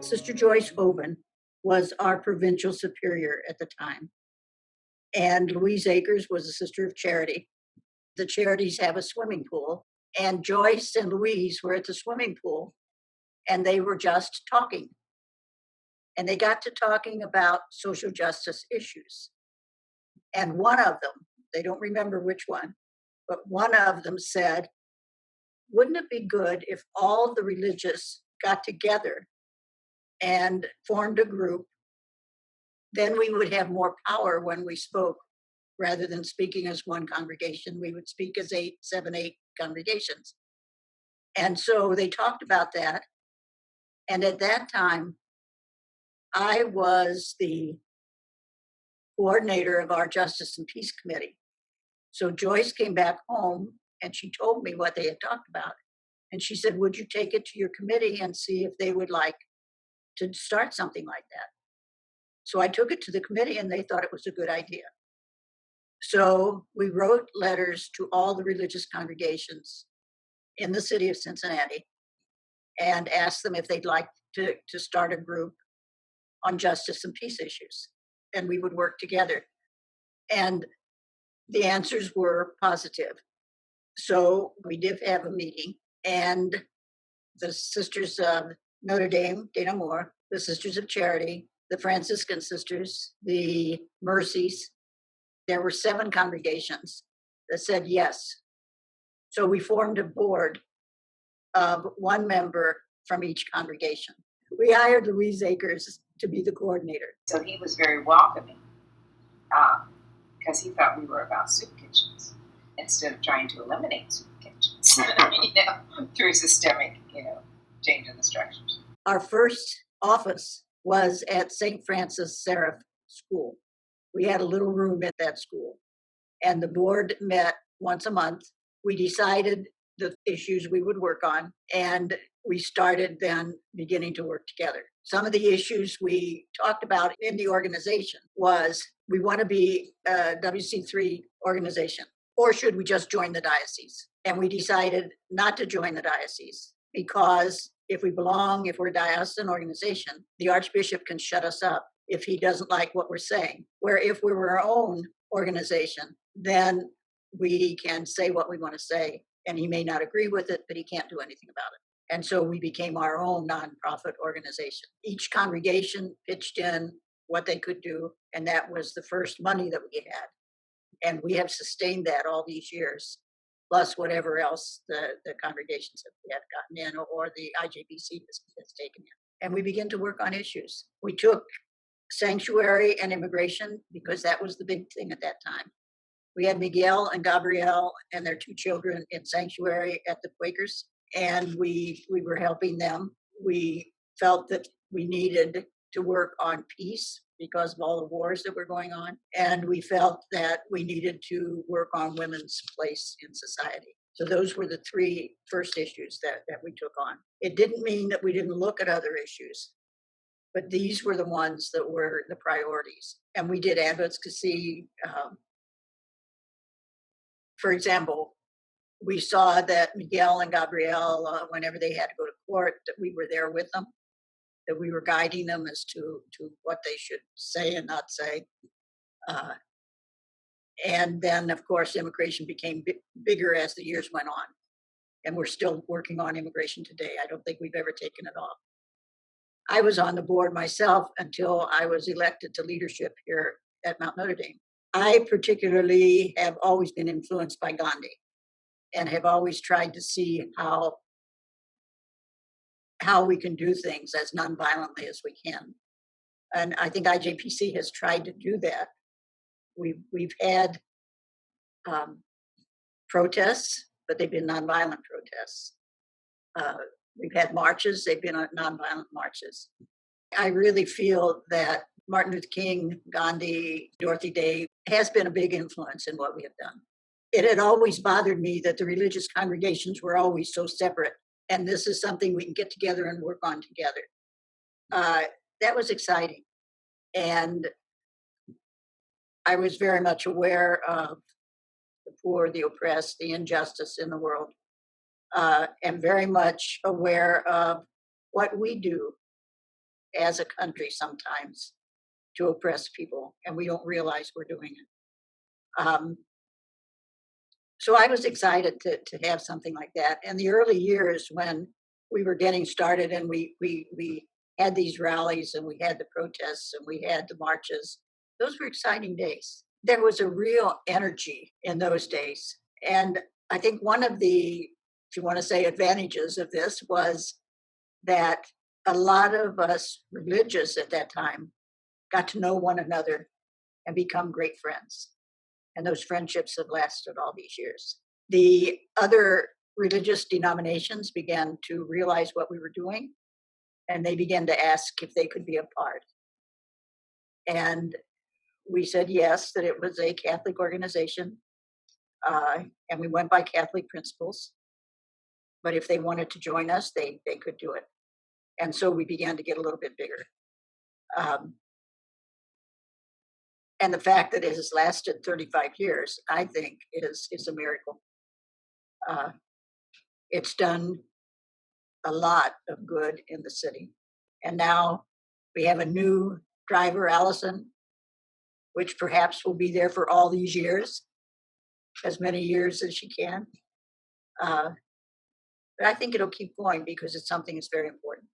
Sister Joyce Oben was our provincial superior at the time. And Louise Akers was a sister of charity. The charities have a swimming pool, and Joyce and Louise were at the swimming pool, and they were just talking. And they got to talking about social justice issues. And one of them, they don't remember which one, but one of them said, wouldn't it be good if all the religious got together and formed a group? Then we would have more power when we spoke. Rather than speaking as one congregation, we would speak as 8 congregations. And so they talked about that. And at that time, I was the coordinator of our Justice and Peace Committee. So Joyce came back home and she told me what they had talked about. And she said, would you take it to your committee and see if they would like to start something like that? So I took it to the committee and they thought it was a good idea. So we wrote letters to all the religious congregations in the city of Cincinnati and asked them if they'd like to start a group on justice and peace issues. And we would work together. And the answers were positive. So we did have a meeting, and the Sisters of Notre Dame, Dana Moore, the Sisters of Charity, the Franciscan Sisters, the Mercies, there were 7 congregations that said yes. So we formed a board of 1 member from each congregation. We hired Louise Akers to be the coordinator. So he was very welcoming because he thought we were about soup kitchens instead of trying to eliminate soup kitchens, through systemic, change in the structures. Our first office was at St. Francis Seraph School. We had a little room at that school, and the board met once a month. We decided the issues we would work on, and we started then beginning to work together. Some of the issues we talked about in the organization was, we want to be a WC3 organization, or should we just join the diocese? And we decided not to join the diocese because if we're a diocesan organization, the Archbishop can shut us up if he doesn't like what we're saying. Where if we were our own organization, then we can say what we want to say, and he may not agree with it, but he can't do anything about it. And so we became our own nonprofit organization. Each congregation pitched in what they could do, and that was the first money that we had. And we have sustained that all these years, plus whatever else the congregations have gotten in, or the IJPC has taken in. And we began to work on issues. We took sanctuary and immigration because that was the big thing at that time. We had Miguel and Gabrielle and their 2 children in sanctuary at the Quakers, and we were helping them. We felt that we needed to work on peace because of all the wars that were going on, and we felt that we needed to work on women's place in society. So those were the 3 first issues that we took on. It didn't mean that we didn't look at other issues, but these were the ones that were the priorities. And we did advocacy. For example, we saw that Miguel and Gabrielle, whenever they had to go to court, that we were there with them, that we were guiding them as to what they should say and not say. And then, of course, immigration became bigger as the years went on. And we're still working on immigration today. I don't think we've ever taken it off. I was on the board myself until I was elected to leadership here at Mount Notre Dame. I particularly have always been influenced by Gandhi and have always tried to see how we can do things as nonviolently as we can. And I think IJPC has tried to do that. We've had protests, but they've been nonviolent protests. We've had marches, they've been nonviolent marches. I really feel that Martin Luther King, Gandhi, Dorothy Day has been a big influence in what we have done. It had always bothered me that the religious congregations were always so separate, and this is something we can get together and work on together. That was exciting. And I was very much aware of the poor, the oppressed, the injustice in the world, and very much aware of what we do as a country sometimes to oppress people, and we don't realize we're doing it. So I was excited to have something like that. And the early years when we were getting started and we had these rallies and we had the protests and we had the marches, those were exciting days. There was a real energy in those days. And I think one of the, if you want to say, advantages of this was that a lot of us religious at that time got to know one another and become great friends. And those friendships have lasted all these years. The other religious denominations began to realize what we were doing, and they began to ask if they could be a part. And we said yes, that it was a Catholic organization, and we went by Catholic principles. But if they wanted to join us, they could do it. And so we began to get a little bit bigger. And the fact that it has lasted 35 years, I think, is a miracle. It's done a lot of good in the city. And now we have a new driver, Allison, which perhaps will be there for all these years, as many years as she can. But I think it'll keep going because it's something that's very important.